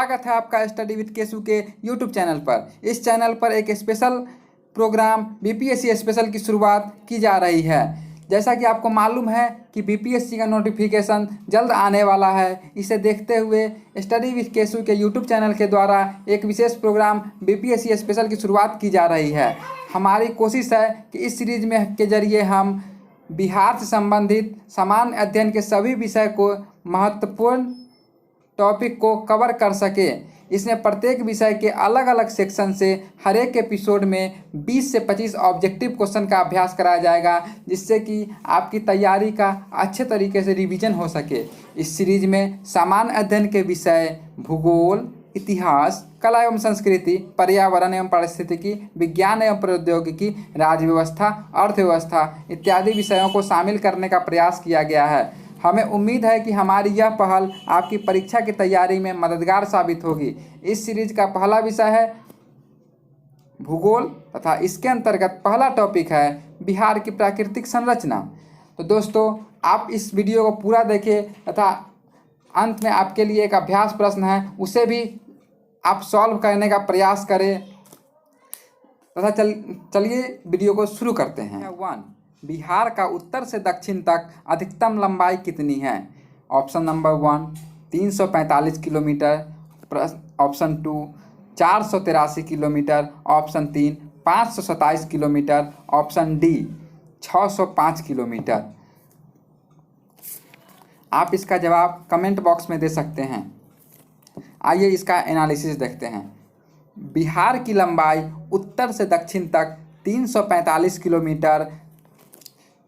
स्वागत है आपका स्टडी विद केशु के यूट्यूब चैनल पर। इस चैनल पर एक स्पेशल प्रोग्राम बीपीएससी स्पेशल की शुरुआत की जा रही है। जैसा कि आपको मालूम है कि बीपीएससी का नोटिफिकेशन जल्द आने वाला है। इसे देखते हुए स्टडी विद केशु के यूट्यूब चैनल के द्वारा एक विशेष प्रोग्राम बीपीएससी स्पेशल की शुरुआत की जा रही है। हमारी कोशिश है कि इस सीरीज में के जरिए हम बिहार से संबंधित सामान्य अध्ययन के सभी विषय को महत्वपूर्ण टॉपिक को कवर कर सके। इसमें प्रत्येक विषय के अलग अलग सेक्शन से हर एक एपिसोड में 20 से 25 ऑब्जेक्टिव क्वेश्चन का अभ्यास कराया जाएगा, जिससे कि आपकी तैयारी का अच्छे तरीके से रिवीजन हो सके। इस सीरीज में सामान्य अध्ययन के विषय भूगोल, इतिहास, कला एवं संस्कृति, पर्यावरण एवं पारिस्थितिकी, विज्ञान एवं प्रौद्योगिकी, राज्य व्यवस्था, अर्थव्यवस्था इत्यादि विषयों को शामिल करने का प्रयास किया गया है। हमें उम्मीद है कि हमारी यह पहल आपकी परीक्षा की तैयारी में मददगार साबित होगी। इस सीरीज का पहला विषय है भूगोल तथा इसके अंतर्गत पहला टॉपिक है बिहार की प्राकृतिक संरचना। तो दोस्तों, आप इस वीडियो को पूरा देखें तथा अंत में आपके लिए एक अभ्यास प्रश्न है, उसे भी आप सॉल्व करने का प्रयास करें तथा चलिए वीडियो को शुरू करते हैं। 1. बिहार का उत्तर से दक्षिण तक अधिकतम लंबाई कितनी है? Option number 1 345 kilometre, option 2 483 kilometre, option 3 527 kilometre, option D 605 kilometre. आप इसका जवाब कमेंट बॉक्स में दे सकते हैं। आइए इसका एनालिसिस देखते हैं। बिहार की लंबाई उत्तर से दक्षिण तक 345 किलोमीटर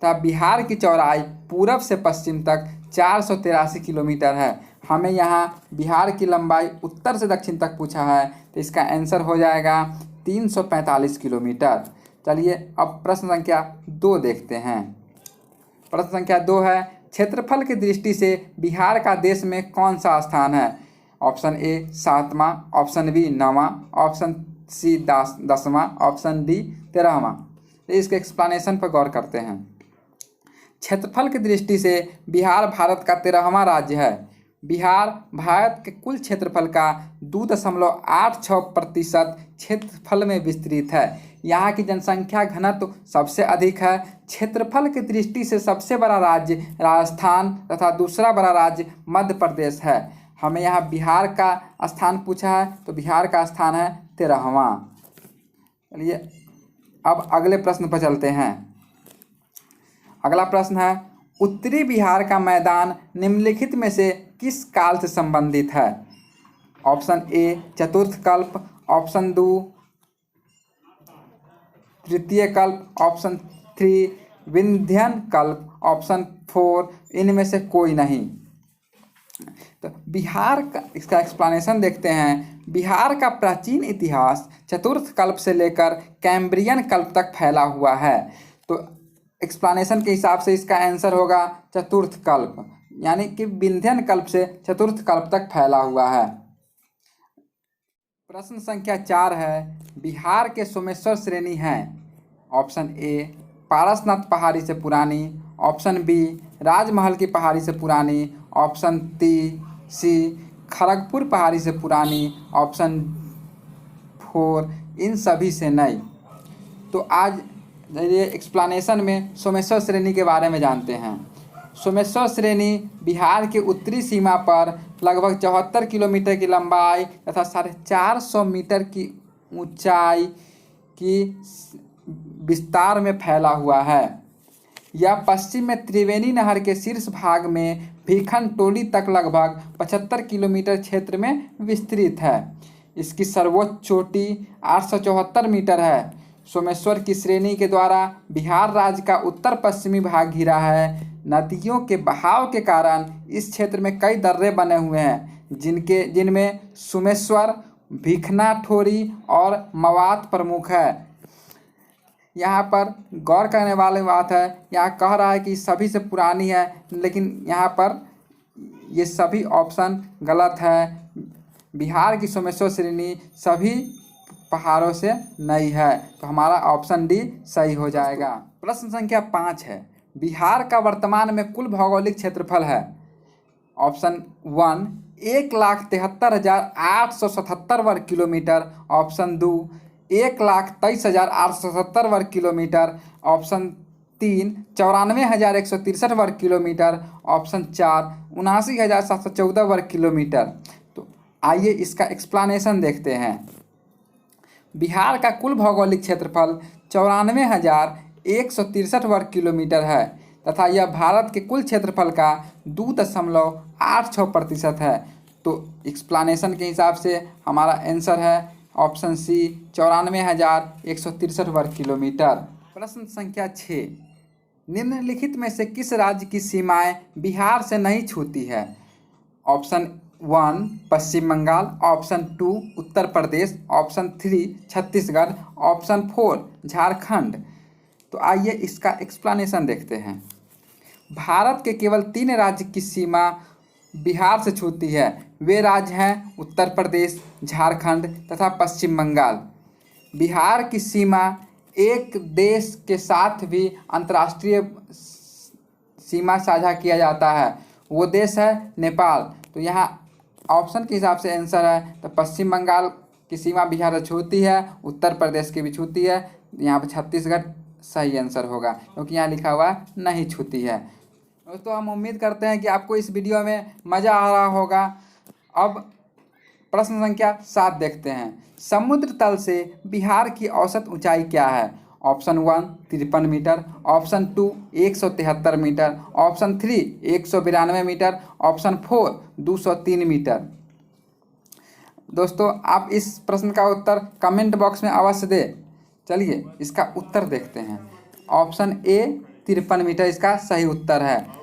तथा बिहार की चौड़ाई पूरब से पश्चिम तक 483 किलोमीटर है। हमें यहाँ बिहार की लंबाई उत्तर से दक्षिण तक पूछा है, तो इसका आंसर हो जाएगा 345 किलोमीटर। चलिए अब प्रश्न संख्या 2 देखते हैं। प्रश्न संख्या 2 है, क्षेत्रफल की दृष्टि से बिहार का देश में कौन सा स्थान है? ऑप्शन ए 7वां, ऑप्शन बी 9वां, ऑप्शन सी 10वां, ऑप्शन डी 13वां। इसके एक्सप्लेनेशन पर गौर करते हैं। क्षेत्रफल की दृष्टि से बिहार भारत का 13वां राज्य है। बिहार भारत के कुल क्षेत्रफल का 2.86% क्षेत्रफल में विस्तृत है। यहाँ की जनसंख्या घनत्व सबसे अधिक है। क्षेत्रफल की दृष्टि से सबसे बड़ा राज्य राजस्थान तथा दूसरा बड़ा राज्य मध्य प्रदेश है। हमें यहाँ बिहार का स्थान पूछा है, तो बिहार का स्थान है 13वां। चलिए अब अगले प्रश्न पर चलते हैं। अगला प्रश्न है, उत्तरी बिहार का मैदान निम्नलिखित में से किस काल से संबंधित है? ऑप्शन ए चतुर्थ कल्प, ऑप्शन 2 तृतीय कल्प, ऑप्शन 3 विंध्यन कल्प, ऑप्शन 4 इनमें से कोई नहीं। तो बिहार का इसका एक्सप्लेनेशन देखते हैं। बिहार का प्राचीन इतिहास चतुर्थ कल्प से लेकर कैम्ब्रियन कल्प तक फैला हुआ है। तो एक्सप्लेनेशन के हिसाब से इसका आंसर होगा चतुर्थ कल्प, यानी कि विंध्यन कल्प से चतुर्थ कल्प तक फैला हुआ है। प्रश्न संख्या 4 है, बिहार के सोमेश्वर श्रेणी हैं। ऑप्शन ए पारसनाथ पहाड़ी से पुरानी, ऑप्शन बी राजमहल की पहाड़ी से पुरानी, ऑप्शन सी खड़गपुर पहाड़ी से पुरानी, ऑप्शन 4 इन सभी से नहीं। तो आज ये एक्सप्लेनेशन में सोमेश्वर श्रेणी के बारे में जानते हैं। सोमेश्वर श्रेणी बिहार के उत्तरी सीमा पर लगभग 74 किलोमीटर की लंबाई तथा 450 मीटर की ऊंचाई की विस्तार में फैला हुआ है। यह पश्चिम में त्रिवेणी नहर के शीर्ष भाग में भीखन टोली तक लगभग 75 किलोमीटर क्षेत्र में विस्तृत है। इसकी सर्वोच्च चोटी 874 मीटर है। सोमेश्वर की श्रेणी के द्वारा बिहार राज्य का उत्तर पश्चिमी भाग घिरा है। नदियों के बहाव के कारण इस क्षेत्र में कई दर्रे बने हुए हैं, जिनमें सोमेश्वर, भिखना ठोरी और मवात प्रमुख है। यहाँ पर गौर करने वाली बात है, यहाँ कह रहा है कि सभी से पुरानी है, लेकिन यहाँ पर ये सभी ऑप्शन गलत है। बिहार की सोमेश्वर श्रेणी सभी पहाड़ों से नई है, तो हमारा ऑप्शन डी सही हो जाएगा। प्रश्न संख्या 5 है, बिहार का वर्तमान में कुल भौगोलिक क्षेत्रफल है। ऑप्शन 1 1,73,877 वर्ग किलोमीटर। ऑप्शन 2 1,23,870 वर्ग किलोमीटर। ऑप्शन 3 94,163 वर्ग किलोमीटर। ऑप्शन 4 79,714 वर्ग किलोमीटर। तो आइए इसका एक्सप्लानेशन देखते हैं। बिहार का कुल भौगोलिक क्षेत्रफल 94,163 वर्ग किलोमीटर है तथा यह भारत के कुल क्षेत्रफल का 2.86% है। तो एक्सप्लानेशन के हिसाब से हमारा आंसर है ऑप्शन सी 94,163 वर्ग किलोमीटर। प्रश्न संख्या 6, निम्नलिखित में से किस राज्य की सीमाएं बिहार से नहीं छूती है? ऑप्शन 1 पश्चिम Bengal, option 2 Uttar Pradesh, option 3 Chhattisgarh, option 4 Jharkhand. तो आइए इसका एक्सप्लेनेशन देखते हैं। भारत के केवल 3 राज्य की सीमा बिहार से छूती है। वे राज्य हैं उत्तर प्रदेश, झारखंड तथा पश्चिम बंगाल। बिहार की सीमा एक देश के साथ भी अंतर्राष्ट्रीय सीमा साझा किया जाता है, वो देश है नेपाल। तो यहाँ ऑप्शन के हिसाब से आंसर है तो पश्चिम बंगाल की सीमा बिहार से छूती है, उत्तर प्रदेश की भी छूती है, यहाँ पर छत्तीसगढ़ सही आंसर होगा क्योंकि यहाँ लिखा हुआ नहीं छूती है। दोस्तों हम उम्मीद करते हैं कि आपको इस वीडियो में मज़ा आ रहा होगा। अब प्रश्न संख्या 7 देखते हैं। समुद्र तल से बिहार की औसत ऊंचाई क्या है? Option 1 53 metre, option 2 173 metre, option 3 192 metre, option 4 203 metre. दोस्तों आप इस प्रश्न का उत्तर कमेंट बॉक्स में अवश्य दें। चलिए इसका उत्तर देखते हैं। ऑप्शन ए 53 मीटर इसका सही उत्तर है।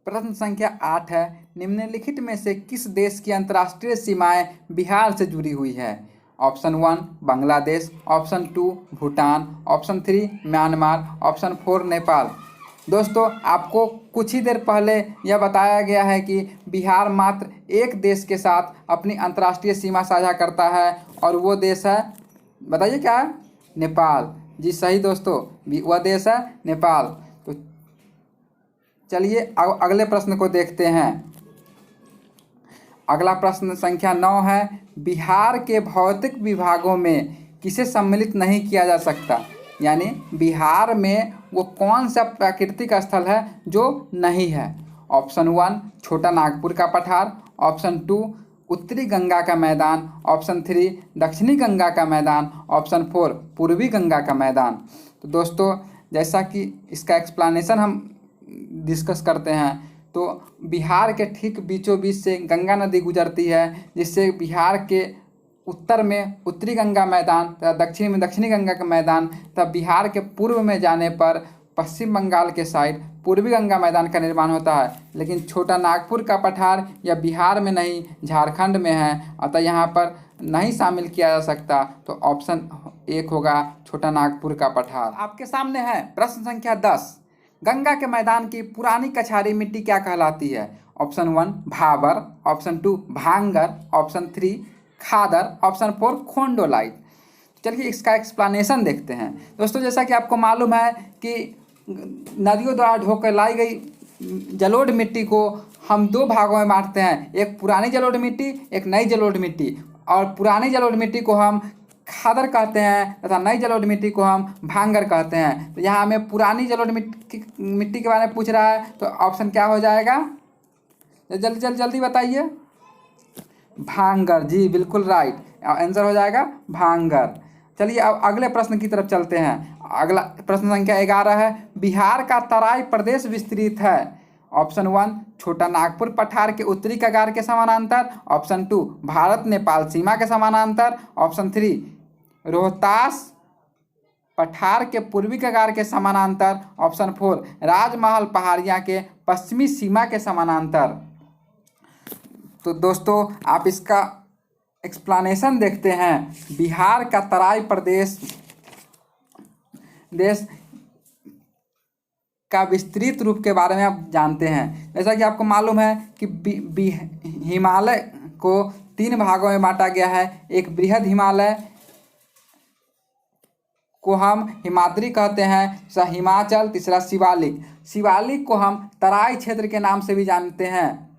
प्रश्न संख्या 8 है, निम्नलिखित में से किस देश की अंतर्राष्ट्रीय सीमाएं बिहार से जुड़ी हुई है? Option 1 Bangladesh, option 2 Bhutan, option 3 Myanmar, option 4 Nepal. दोस्तों आपको कुछ ही देर पहले यह बताया गया है कि बिहार मात्र एक देश के साथ अपनी अंतर्राष्ट्रीय सीमा साझा करता है और वो देश है, बताइए क्या है? नेपाल। जी सही दोस्तों, वह देश है नेपाल। तो चलिए अगले प्रश्न को देखते हैं। अगला प्रश्न संख्या 9 है, बिहार के भौतिक विभागों में किसे सम्मिलित नहीं किया जा सकता? यानी बिहार में वो कौन सा प्राकृतिक स्थल है जो नहीं है? ऑप्शन 1 छोटा नागपुर का पठार, ऑप्शन 2 उत्तरी गंगा का मैदान, ऑप्शन 3 दक्षिणी गंगा का मैदान, ऑप्शन 4 पूर्वी गंगा का मैदान। तो दोस्तों जैसा कि इसका एक्सप्लेनेशन हम डिस्कस करते हैं, तो बिहार के ठीक बीचों बीच से गंगा नदी गुजरती है, जिससे बिहार के उत्तर में उत्तरी गंगा मैदान तथा दक्षिण में दक्षिणी गंगा का मैदान तथा बिहार के पूर्व में जाने पर पश्चिम बंगाल के साइड पूर्वी गंगा मैदान का निर्माण होता है। लेकिन छोटा नागपुर का पठार यह बिहार में नहीं झारखंड में है, अतः यहाँ पर नहीं शामिल किया जा सकता। तो ऑप्शन 1 होगा छोटा नागपुर का पठार। आपके सामने है प्रश्न संख्या 10, गंगा के मैदान की पुरानी कछारी मिट्टी क्या कहलाती है? ऑप्शन 1 भाबर, ऑप्शन 2 भांगर, ऑप्शन 3 खादर, ऑप्शन 4 खोंडोलाइट। चलिए इसका एक्सप्लेनेशन देखते हैं। दोस्तों जैसा कि आपको मालूम है कि नदियों द्वारा ढोकर लाई गई जलोढ़ मिट्टी को हम 2 भागों में बांटते हैं, एक पुरानी जलोढ़ मिट्टी, एक नई जलोढ़ मिट्टी। और पुरानी जलोढ़ मिट्टी को हम खादर कहते हैं तथा नई जलोढ़ मिट्टी को हम भांगर कहते हैं। तो यहाँ हमें पुरानी जलोढ़ मिट्टी के बारे में पूछ रहा है, तो ऑप्शन क्या हो जाएगा? जल्दी बताइए। भांगर, जी बिल्कुल राइट, आंसर हो जाएगा भांगर। चलिए अब अगले प्रश्न की तरफ चलते हैं। अगला प्रश्न संख्या 11 है, बिहार का तराई प्रदेश विस्तृत है। ऑप्शन 1 छोटा नागपुर पठार के उत्तरी कगार के समानांतर, ऑप्शन 2 भारत नेपाल सीमा के समानांतर, ऑप्शन 3 रोहतास पठार के पूर्वी कगार के समानांतर, ऑप्शन 4 राजमहल पहाड़ियाँ के पश्चिमी सीमा के समानांतर। तो दोस्तों आप इसका एक्सप्लेनेशन देखते हैं। बिहार का तराई प्रदेश देश का विस्तृत रूप के बारे में आप जानते हैं। जैसा कि आपको मालूम है कि हिमालय को 3 भागों में बांटा गया है। एक बृहद हिमालय को हम हिमाद्री कहते हैं, दूसरा हिमाचल, तीसरा शिवालिक। शिवालिक को हम तराई क्षेत्र के नाम से भी जानते हैं।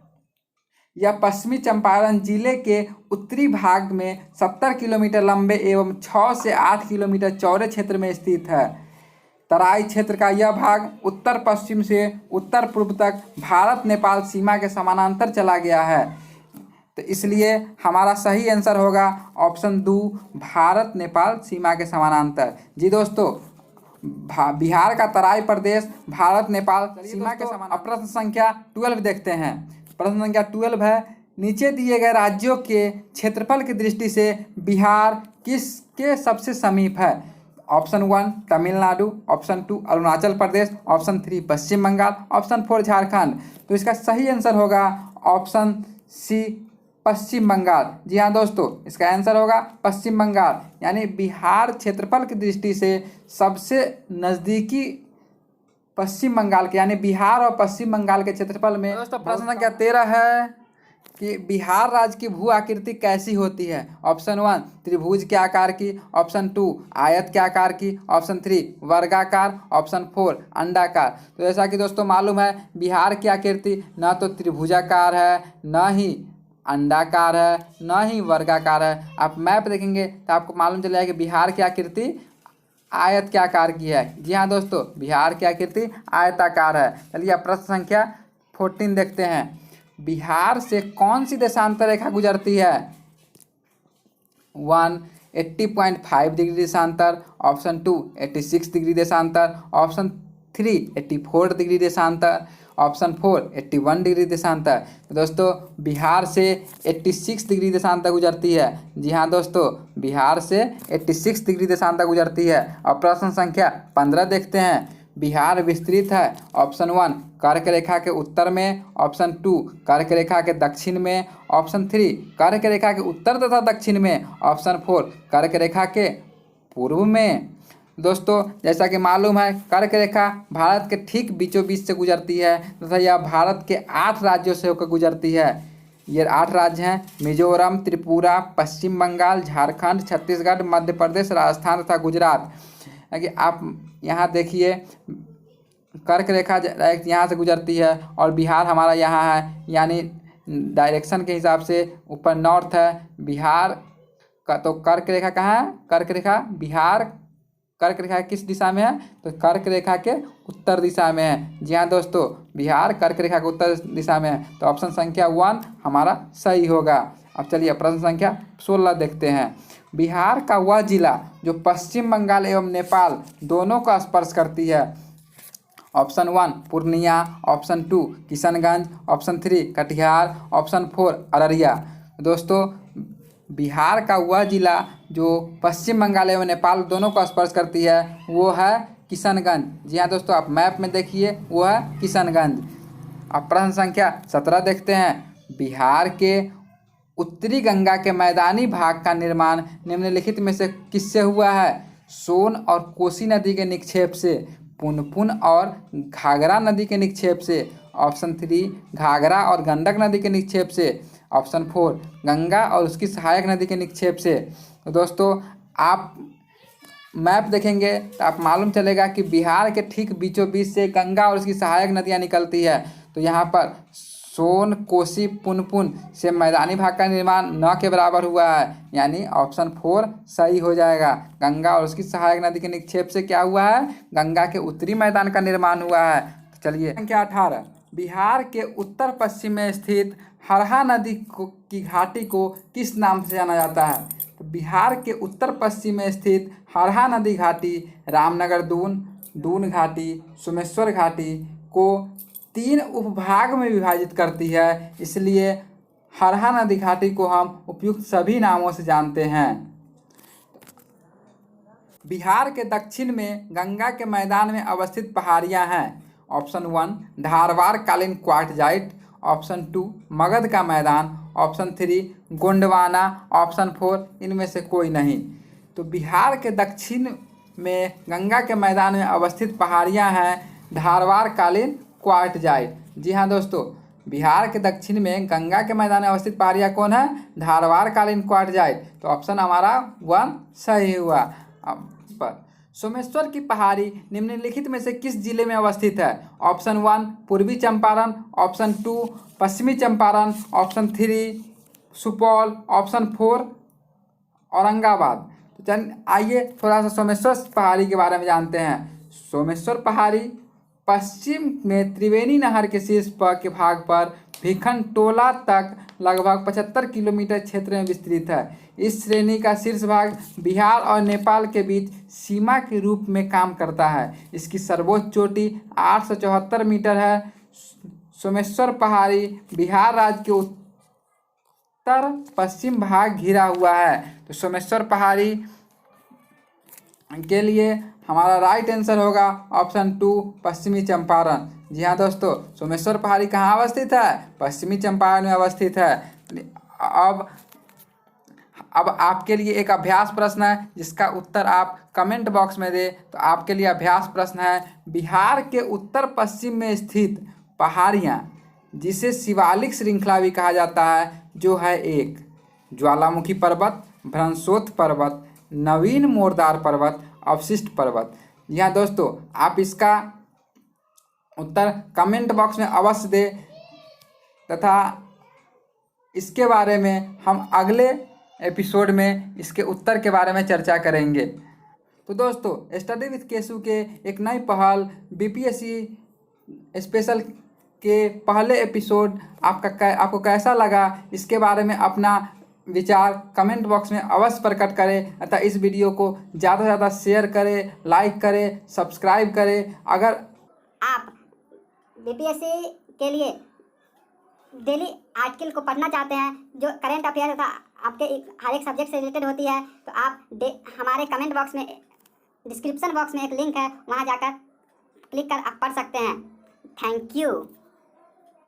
यह पश्चिमी चंपारण जिले के उत्तरी भाग में 70 किलोमीटर लंबे एवं 6 से 8 किलोमीटर चौड़े क्षेत्र में स्थित है। तराई क्षेत्र का यह भाग उत्तर पश्चिम से उत्तर पूर्व तक भारत नेपाल सीमा के समानांतर चला गया है। तो इसलिए हमारा सही आंसर होगा ऑप्शन 2, भारत नेपाल सीमा के समानांतर। जी दोस्तों, बिहार का तराई प्रदेश भारत नेपाल सीमा के समानांतर। प्रश्न संख्या 12 देखते हैं। प्रश्न संख्या 12 है, नीचे दिए गए राज्यों के क्षेत्रफल की दृष्टि से बिहार किसके सबसे समीप है? Option 1 Tamil Nadu, option 2 Arunachal Pradesh, option 3 पश्चिम बंगाल, ऑप्शन 4 झारखंड। तो इसका सही आंसर होगा ऑप्शन सी, पश्चिम बंगाल। जी हाँ दोस्तों, इसका आंसर होगा पश्चिम बंगाल। यानी बिहार क्षेत्रफल की दृष्टि से सबसे नज़दीकी पश्चिम बंगाल के, यानी बिहार और पश्चिम बंगाल के क्षेत्रफल में। दोस्तों प्रश्न संख्या 13 है कि बिहार राज्य की भू आकृति कैसी होती है? ऑप्शन 1 त्रिभुज के आकार की, ऑप्शन 2 आयत के आकार की, ऑप्शन 3 वर्गाकार, ऑप्शन 4 अंडाकार। तो जैसा कि दोस्तों मालूम है, बिहार की आकृति न तो त्रिभुजाकार है, न ही अंडाकार है, न ही वर्गाकार है। आप मैप देखेंगे तो आपको मालूम चलेगा कि बिहार की आकृति आयत के आकार की है। जी हाँ दोस्तों, बिहार की आकृति आयताकार है। चलिए अब प्रश्न संख्या 14 देखते हैं। बिहार से कौन सी देशांतर रेखा गुजरती है? 1 80.5 डिग्री देशांतर, ऑप्शन 2 86 डिग्री देशांतर, ऑप्शन 3 84 डिग्री देशांतर, ऑप्शन 4 81 डिग्री देशांतर। तो दोस्तों बिहार से 86 डिग्री देशांतर गुजरती है। जी हाँ दोस्तों, बिहार से 86 डिग्री देशांतर गुजरती है। अब प्रश्न संख्या 15 देखते हैं। बिहार विस्तृत है ऑप्शन 1 कर्क रेखा के उत्तर में, ऑप्शन 2 कर्क रेखा के दक्षिण में, ऑप्शन 3 कर्क रेखा के उत्तर तथा दक्षिण में, ऑप्शन 4 कर्क रेखा के पूर्व में। दोस्तों जैसा कि मालूम है, कर्क रेखा भारत के ठीक बीचों बीच से गुजरती है तथा यह भारत के 8 राज्यों से होकर गुजरती है। ये 8 राज्य हैं मिजोरम, त्रिपुरा, पश्चिम बंगाल, झारखंड, छत्तीसगढ़, मध्य प्रदेश, राजस्थान तथा गुजरात। कि आप यहाँ देखिए, कर्क रेखा यहाँ से गुजरती है और बिहार हमारा यहाँ है, यानी डायरेक्शन के हिसाब से ऊपर नॉर्थ है बिहार का। तो कर्क रेखा कहाँ है? कर्क रेखा बिहार, कर्क रेखा किस दिशा में है? तो कर्क रेखा के उत्तर दिशा में है। जी हाँ दोस्तों, बिहार कर्क रेखा के उत्तर दिशा में है। तो ऑप्शन संख्या 1 हमारा सही होगा। अब चलिए प्रश्न संख्या 16 देखते हैं। बिहार का वह जिला जो पश्चिम बंगाल एवं नेपाल दोनों को स्पर्श करती है। Option 1 Purnia, option 2 Kishanganj, option 3 Katihar, option 4 Araria. दोस्तों बिहार का वह जिला जो पश्चिम बंगाल एवं नेपाल दोनों को स्पर्श करती है वो है किशनगंज। जी हाँ दोस्तों, आप मैप में देखिए, वो है किशनगंज। अब प्रश्न संख्या 17 देखते हैं। बिहार के उत्तरी गंगा के मैदानी भाग का निर्माण निम्नलिखित में से किससे हुआ है? सोन और कोसी नदी के निक्षेप से, पुनपुन और घाघरा नदी के निक्षेप से, ऑप्शन 3 घाघरा और गंडक नदी के निक्षेप से, ऑप्शन 4 गंगा और उसकी सहायक नदी के निक्षेप से। तो दोस्तों आप मैप देखेंगे तो आप मालूम चलेगा कि बिहार के ठीक बीचों बीच से गंगा और उसकी सहायक नदियाँ निकलती है। तो यहाँ पर सोन, कोसी, पुनपुन से मैदानी भाग का निर्माण न के बराबर हुआ है, यानी ऑप्शन 4 सही हो जाएगा। गंगा और उसकी सहायक नदी के निक्षेप से क्या हुआ है? गंगा के उत्तरी मैदान का निर्माण हुआ है। तो चलिए संख्या 18। बिहार के उत्तर पश्चिम में स्थित हरहा नदी की घाटी को किस नाम से जाना जाता है? तो बिहार के उत्तर पश्चिम में स्थित हरहा नदी घाटी रामनगर दून, दून घाटी, सोमेश्वर घाटी को 3 उपभाग में विभाजित करती है। इसलिए हरहा नदी घाटी को हम उपयुक्त सभी नामों से जानते हैं। बिहार के दक्षिण में गंगा के मैदान में अवस्थित पहाड़ियाँ हैं। ऑप्शन 1 धारवाड़ कालीन क्वार्टजाइट, ऑप्शन 2 मगध का मैदान, ऑप्शन 3 गोंडवाना, ऑप्शन 4 इनमें से कोई नहीं। तो बिहार के दक्षिण में गंगा के मैदान में अवस्थित पहाड़ियाँ हैं धारवाड़ कालीन क्वार्टजाइट। जी हाँ दोस्तों, बिहार के दक्षिण में गंगा के मैदान में अवस्थित पहाड़ियाँ कौन है? धारवाड़ कालीन क्वार्टजाइट। तो ऑप्शन हमारा 1 सही हुआ। अब सोमेश्वर की पहाड़ी निम्नलिखित में से किस जिले में अवस्थित है? ऑप्शन 1 पूर्वी चंपारण, ऑप्शन 2 पश्चिमी चंपारण, ऑप्शन 3 सुपौल, ऑप्शन 4 औरंगाबाद। तो चल आइए थोड़ा सा सोमेश्वर पहाड़ी के बारे में जानते हैं। सोमेश्वर पहाड़ी पश्चिम में त्रिवेणी नहर के शीर्ष पर के भाग पर भिखनटोला तक लगभग 75 किलोमीटर क्षेत्र में विस्तृत है। इस श्रेणी का शीर्ष भाग बिहार और नेपाल के बीच सीमा के रूप में काम करता है। इसकी सर्वोच्च चोटी 874 मीटर है। सोमेश्वर पहाड़ी बिहार राज्य के उत्तर पश्चिम भाग घिरा हुआ है। तो सोमेश्वर पहाड़ी के लिए हमारा राइट आंसर होगा ऑप्शन 2 पश्चिमी चंपारण। जी हाँ दोस्तों, सोमेश्वर पहाड़ी कहाँ अवस्थित है? पश्चिमी चंपारण में अवस्थित है। अब आपके लिए एक अभ्यास प्रश्न है जिसका उत्तर आप कमेंट बॉक्स में दें। तो आपके लिए अभ्यास प्रश्न है, बिहार के उत्तर पश्चिम में स्थित पहाड़ियाँ जिसे शिवालिक श्रृंखला भी कहा जाता है, जो है 1 ज्वालामुखी पर्वत, भ्रंशोत्थ पर्वत, नवीन मोरदार पर्वत, अवशिष्ट पर्वत। यहाँ दोस्तों आप इसका उत्तर कमेंट बॉक्स में अवश्य दें तथा इसके बारे में हम अगले एपिसोड में इसके उत्तर के बारे में चर्चा करेंगे। तो दोस्तों, स्टडी विथ केशु के एक नई पहल बीपीएससी स्पेशल के पहले एपिसोड आपको कैसा लगा, इसके बारे में अपना विचार कमेंट बॉक्स में अवश्य प्रकट करें तथा इस वीडियो को ज़्यादा से ज़्यादा शेयर करें, लाइक करें, सब्सक्राइब करें। अगर आप बीपीएससी के लिए डेली आर्टिकल को पढ़ना चाहते हैं जो करंट अफेयर तथा आपके हर एक सब्जेक्ट से रिलेटेड होती है, तो आप हमारे कमेंट बॉक्स में डिस्क्रिप्शन बॉक्स में एक लिंक है, वहां जाकर क्लिक कर आप पढ़ सकते हैं। Thank you.